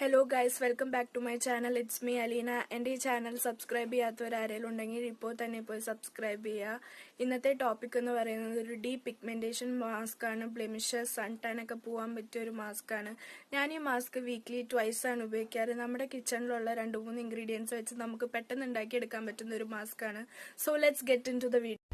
Hello guys, welcome back to my channel. It's me Aleena. And this channel subscribe ചെയ്യാത്തവരാരെങ്കിലും ഇപ്പോൾ തന്നെ പോയി subscribe ചെയ്യുക. ഇന്നത്തെ ടോപ്പിക് എന്ന് പറയുന്നത് ഒരു depigmentation mask ആണ്. Blemishes, suntan ഒക്കെ പോവാൻ പറ്റിയ ഒരു mask ആണ്. ഞാൻ ഈ mask weekly twice ആണ് ഉപയോഗിക്കാറ്. നമ്മുടെ കിച്ചണിലുള്ള 2-3 ingredients വെച്ച് നമുക്ക് പെട്ടെന്ന് ഉണ്ടാക്കി എടുക്കാൻ പറ്റുന്ന ഒരു mask ആണ്. So let's get into the video.